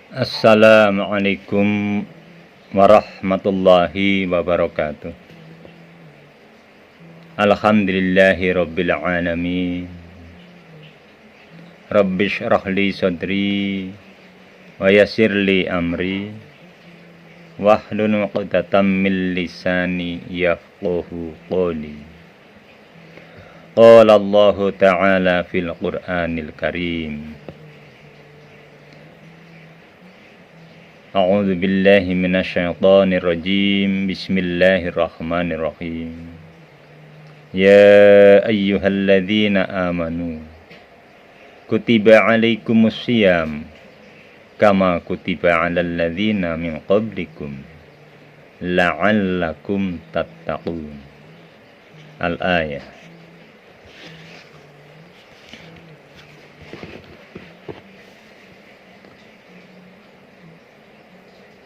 Assalamualaikum warahmatullahi wabarakatuh. Alhamdulillahi rabbil alamin. Rabbi shrah li sadri wa yassir li amri wahlul 'uqdatam min lisani yafqahu qawli. Qala Allahu ta'ala fil Qur'anil Karim. A'udzu billahi minasyaitonir rajim. Bismillahirrahmanirrahim. Ya ayyuhalladzina amanu kutiba 'alaikumus syiyam kama kutiba 'alal ladzina min qablikum la'allakum tattaqun. Al-ayah.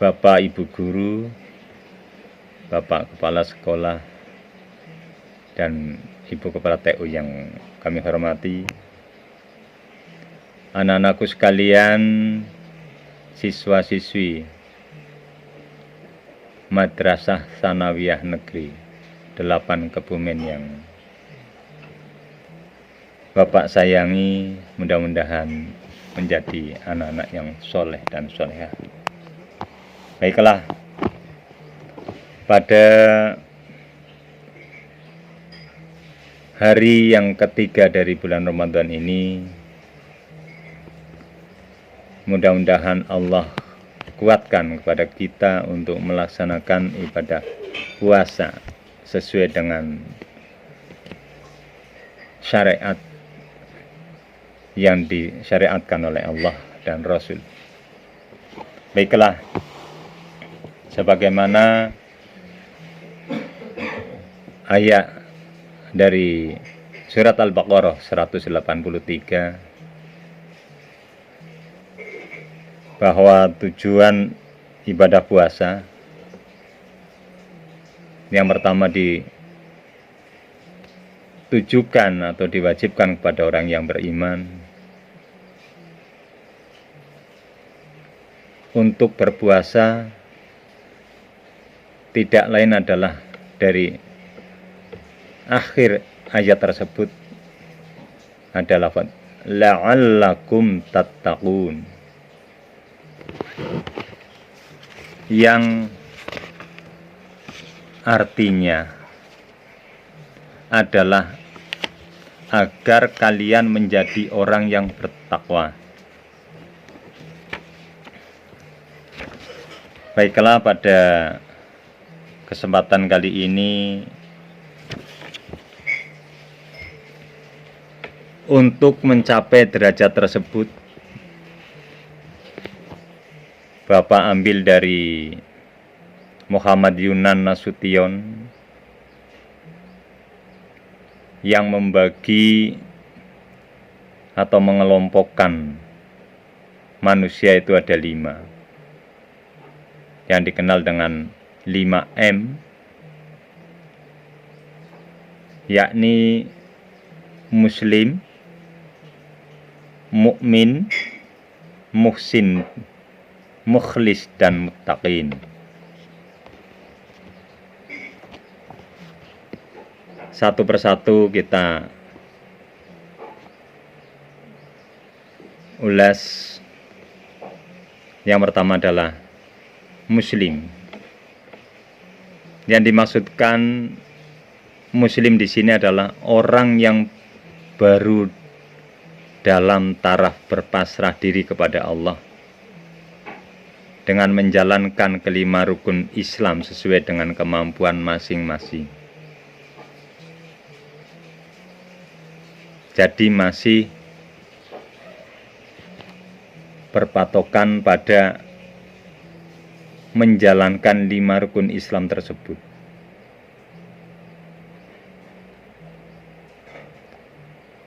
Bapak Ibu guru, Bapak Kepala Sekolah, dan Ibu Kepala TU yang kami hormati, anak-anakku sekalian, siswa-siswi Madrasah Tsanawiyah Negeri 8 Kebumen yang Bapak sayangi, mudah-mudahan menjadi anak-anak yang soleh dan solehah. Baiklah, pada hari yang ketiga dari bulan Ramadan ini, mudah-mudahan Allah kuatkan kepada kita untuk melaksanakan ibadah puasa sesuai dengan syariat yang disyariatkan oleh Allah dan Rasul. Baiklah, sebagaimana ayat dari surat Al-Baqarah 183, bahwa tujuan ibadah puasa yang pertama ditujukan atau diwajibkan kepada orang yang beriman untuk berpuasa tidak lain adalah dari akhir ayat tersebut adalah la'allakum tattaqun, yang artinya adalah agar kalian menjadi orang yang bertakwa. Baiklah, pada kesempatan kali ini untuk mencapai derajat tersebut, Bapak ambil dari Muhammad Yunan Nasution yang membagi atau mengelompokkan manusia itu ada 5, yang dikenal dengan 5M, yakni Muslim, mukmin, muhsin, mukhlis, dan muttaqin. Satu persatu kita ulas. Yang pertama adalah Muslim. Yang dimaksudkan Muslim di sini adalah orang yang baru dalam taraf berpasrah diri kepada Allah dengan menjalankan kelima rukun Islam sesuai dengan kemampuan masing-masing. Jadi masih berpatokan pada menjalankan 5 rukun Islam tersebut.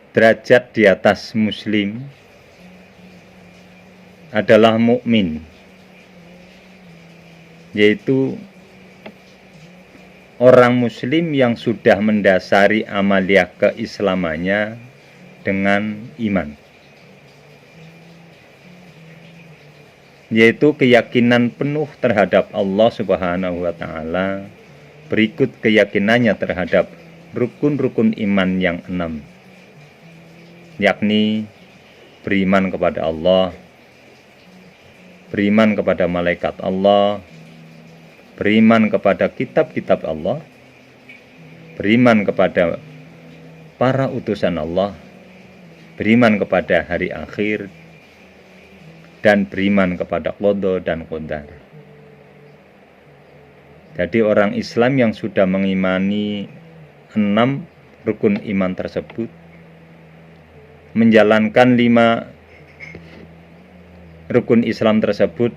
Derajat di atas Muslim adalah mukmin, yaitu orang Muslim yang sudah mendasari amaliyah keislamannya dengan iman. yaitu keyakinan penuh terhadap Allah Subhanahu wa taala, berikut keyakinannya terhadap rukun-rukun iman yang 6, yakni beriman kepada Allah, beriman kepada malaikat Allah, beriman kepada kitab-kitab Allah, beriman kepada para utusan Allah, beriman kepada hari akhir, dan beriman kepada qada dan qadar. Jadi orang Islam yang sudah mengimani 6 rukun iman tersebut, menjalankan 5 rukun Islam tersebut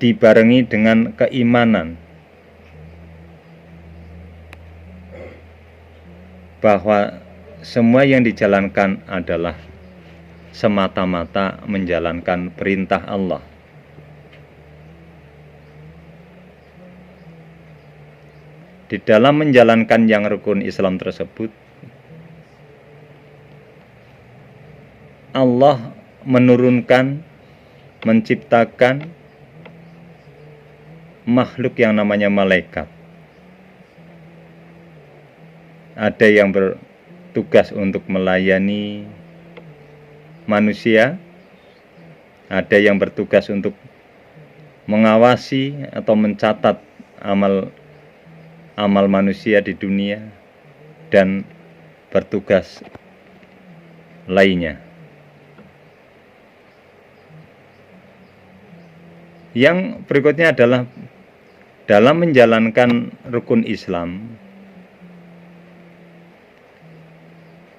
dibarengi dengan keimanan bahwa semua yang dijalankan adalah semata-mata menjalankan perintah Allah. Di dalam menjalankan yang rukun Islam tersebut, Allah menurunkan, menciptakan makhluk yang namanya malaikat. Ada yang bertugas untuk melayani manusia, ada yang bertugas untuk mengawasi atau mencatat amal manusia di dunia, dan bertugas lainnya. Yang berikutnya adalah dalam menjalankan rukun Islam,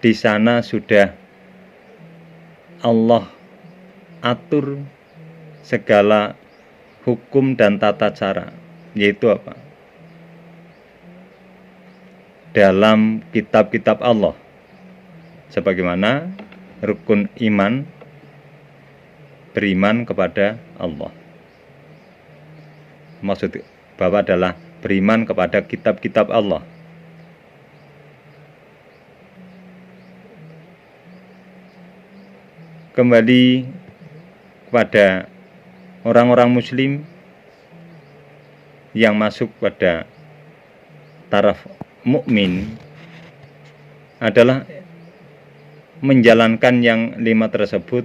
di sana sudah Allah atur segala hukum dan tata cara, yaitu apa? Dalam kitab-kitab Allah, sebagaimana rukun iman, beriman kepada Allah. Maksud bahwa adalah beriman kepada kitab-kitab Allah. Kembali kepada orang-orang muslim yang masuk pada taraf mukmin adalah menjalankan yang 5 tersebut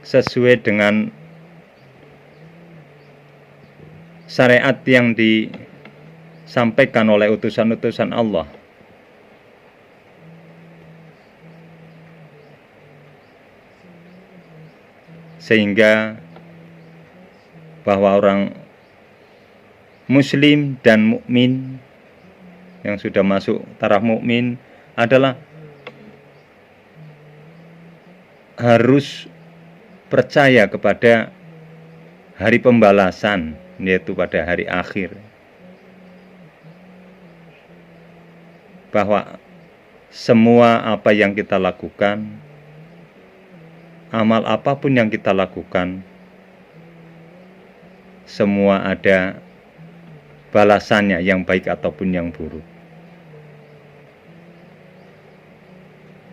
sesuai dengan syariat yang disampaikan oleh utusan-utusan Allah. Sehingga bahwa orang muslim dan mukmin yang sudah masuk taraf mukmin adalah harus percaya kepada hari pembalasan, yaitu pada hari akhir, bahwa semua apa yang kita lakukan, amal apapun yang kita lakukan, semua ada balasannya, yang baik ataupun yang buruk.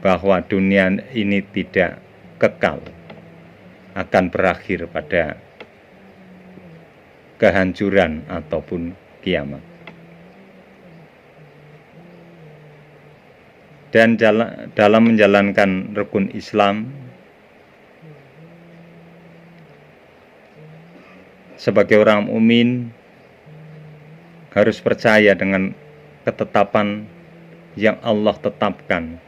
Bahwa dunia ini tidak kekal, akan berakhir pada kehancuran ataupun kiamat. Dan dalam menjalankan rukun Islam, sebagai orang mukmin harus percaya dengan ketetapan yang Allah tetapkan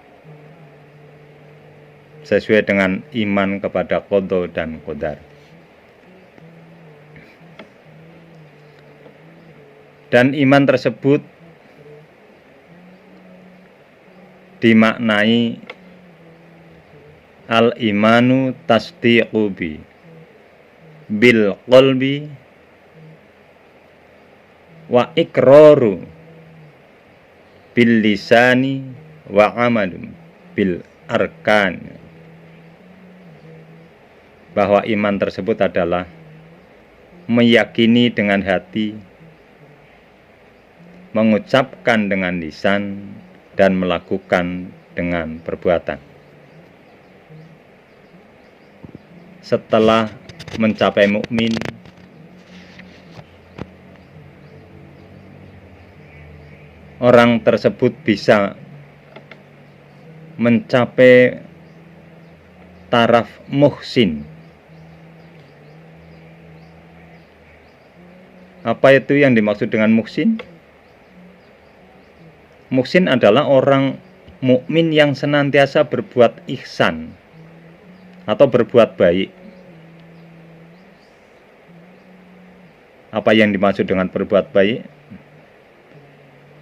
sesuai dengan iman kepada qada dan qadar. Dan iman tersebut dimaknai al-imanu tasdiqu bil qalbi wa iqraru bil lisani wa amalun bil arkan. Bahwa iman tersebut adalah meyakini dengan hati, mengucapkan dengan lisan, dan melakukan dengan perbuatan. setelah mencapai mukmin, orang tersebut bisa mencapai taraf muhsin. Apa itu yang dimaksud dengan muhsin? Muhsin adalah orang mukmin yang senantiasa berbuat ihsan atau berbuat baik. Apa yang dimaksud dengan berbuat baik?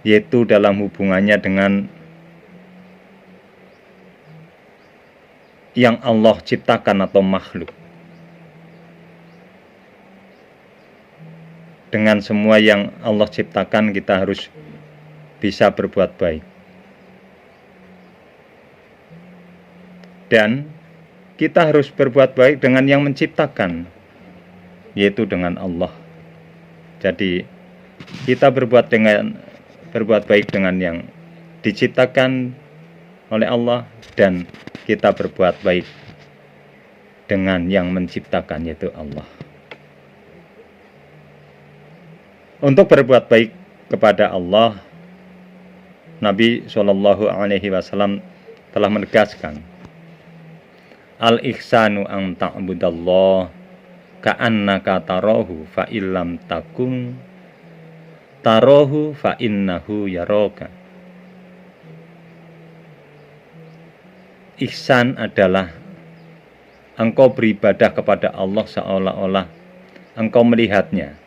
Yaitu dalam hubungannya dengan yang Allah ciptakan atau makhluk. Dengan semua yang Allah ciptakan, kita harus bisa berbuat baik. Dan kita harus berbuat baik dengan yang menciptakan, yaitu dengan Allah. Jadi kita berbuat baik dengan yang diciptakan oleh Allah, dan kita berbuat baik dengan yang menciptakan, yaitu Allah. Untuk berbuat baik kepada Allah, Nabi SAW telah menegaskan, al-ihsanu an ta'budallah ka'annaka tarahu fa illam takun tarahu fa innahu yaraka. Ihsan adalah engkau beribadah kepada Allah seolah-olah engkau melihatnya.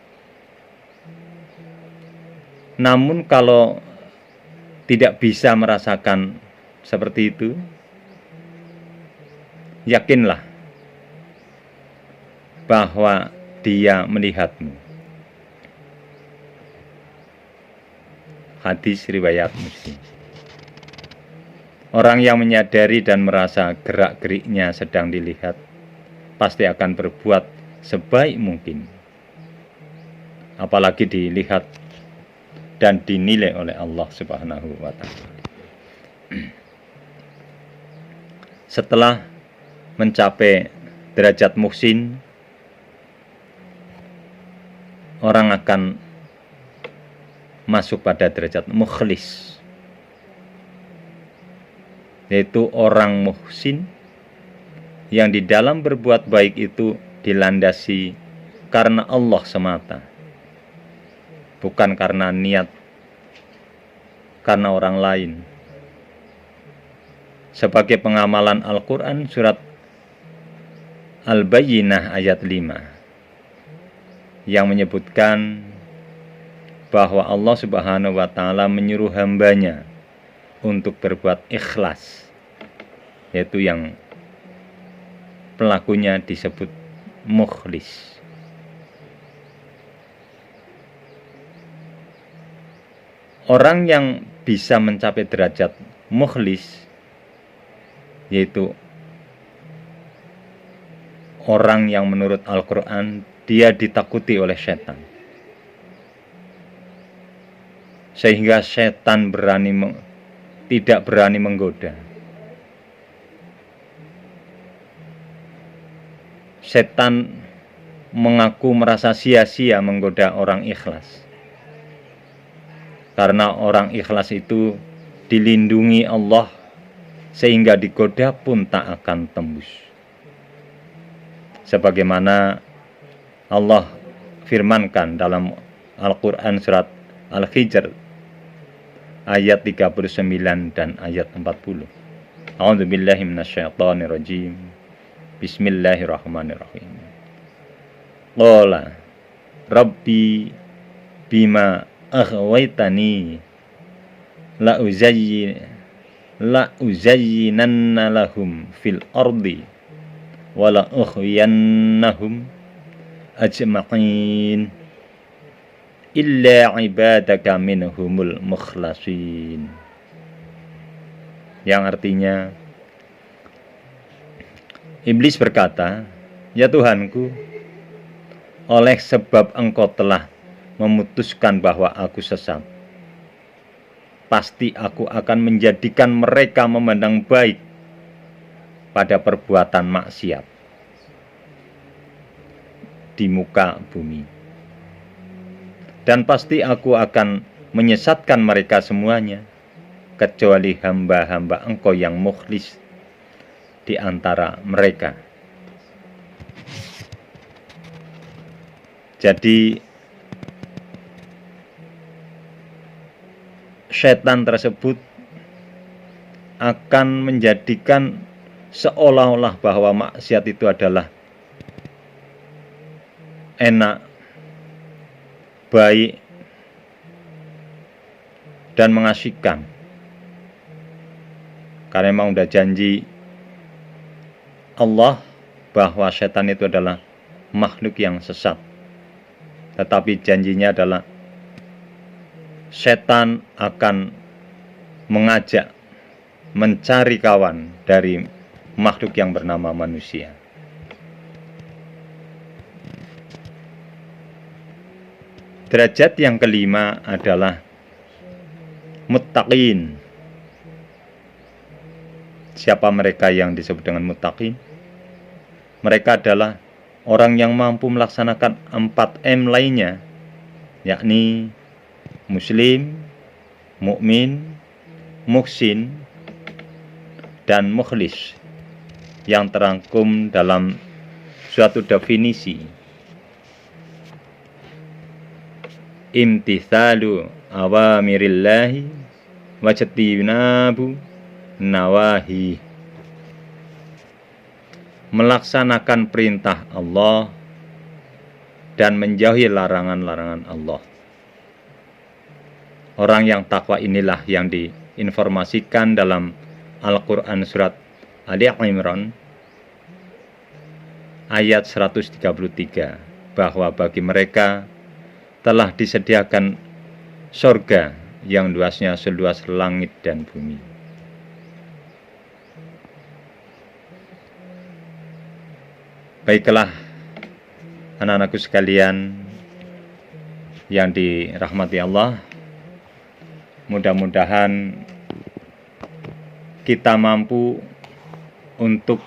Namun kalau tidak bisa merasakan seperti itu, yakinlah bahwa Dia melihatmu. Hadis riwayat Muslim. Orang yang menyadari dan merasa gerak-geriknya sedang dilihat, pasti akan berbuat sebaik mungkin. Apalagi dilihat dan dinilai oleh Allah Subhanahu wa Ta'ala. Setelah mencapai derajat muhsin, orang akan masuk pada derajat mukhlis, yaitu orang muhsin yang di dalam berbuat baik itu dilandasi karena Allah semata, bukan karena niat karena orang lain. Sebagai pengamalan Al-Quran surat Al-Bayyinah ayat 5 yang menyebutkan bahwa Allah Subhanahu wa Ta'ala menyuruh hambanya untuk berbuat ikhlas, yaitu yang pelakunya disebut mukhlis. Orang yang bisa mencapai derajat mukhlis, yaitu orang yang menurut Al-Quran dia ditakuti oleh setan, sehingga setan tidak berani menggoda. Setan mengaku merasa sia-sia menggoda orang ikhlas, karena orang ikhlas itu dilindungi Allah, sehingga digoda pun tak akan tembus. Sebagaimana Allah firmankan dalam Al-Quran surat Al-Hijr ayat 39 dan ayat 40. A'udzubillahi minasyaitonirrajim. Bismillahirrahmanirrahim. Qala Rabbi bima aghwaytani la uzayyinanna lahum fil ardi wa la ughwiyannahum ajma'in illa ibadaka minhumul mukhlasin. Yang artinya, Iblis berkata, "Ya Tuhanku, oleh sebab Engkau telah memutuskan bahwa aku sesat, pasti aku akan menjadikan mereka memandang baik pada perbuatan maksiat. di muka bumi. Dan pasti aku akan menyesatkan mereka semuanya, kecuali hamba-hamba Engkau yang mukhlis di antara mereka. Jadi setan tersebut akan menjadikan seolah-olah bahwa maksiat itu adalah enak, baik, dan mengasyikan. Karena memang udah janji Allah bahwa setan itu adalah makhluk yang sesat. Tetapi janjinya adalah setan akan mengajak mencari kawan dari makhluk yang bernama manusia. Derajat yang kelima adalah muttaqin. Siapa mereka yang disebut dengan muttaqin? Mereka adalah orang yang mampu melaksanakan 4M lainnya, yakni muslim, mukmin, muhsin, dan mukhlis, yang terangkum dalam suatu definisi: imtithalu awamirillahi wajtinabu nawahi. Melaksanakan perintah Allah dan menjauhi larangan-larangan Allah. Orang yang takwa inilah yang diinformasikan dalam Al-Quran surat Ali Imran ayat 133, bahwa bagi mereka telah disediakan surga yang luasnya seluas langit dan bumi. Baiklah anak-anakku sekalian yang dirahmati Allah, mudah-mudahan kita mampu untuk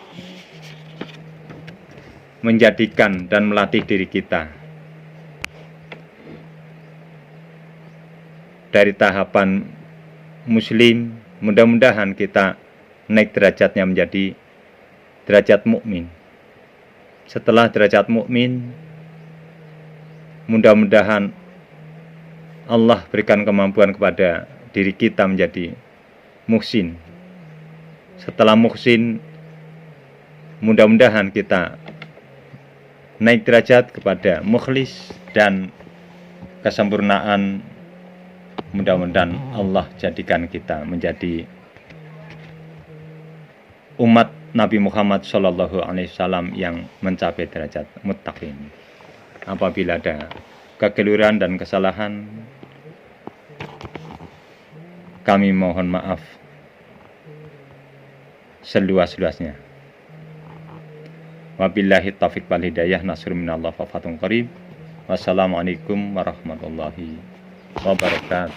menjadikan dan melatih diri kita dari tahapan muslim. Mudah-mudahan kita naik derajatnya menjadi derajat mukmin. Setelah derajat mukmin, mudah-mudahan Allah berikan kemampuan kepada diri kita menjadi muhsin. Setelah muhsin, mudah-mudahan kita naik derajat kepada mukhlis, dan kesempurnaan mudah-mudahan Allah jadikan kita menjadi umat Nabi Muhammad SAW yang mencapai derajat muttaqin. Apabila ada kekeliruan dan kesalahan, kami mohon maaf seluas-luasnya. Wabillahi taufiq wal hidayah, nasrun minallah wa fathun qarib. Wassalamualaikum warahmatullahi wabarakatuh.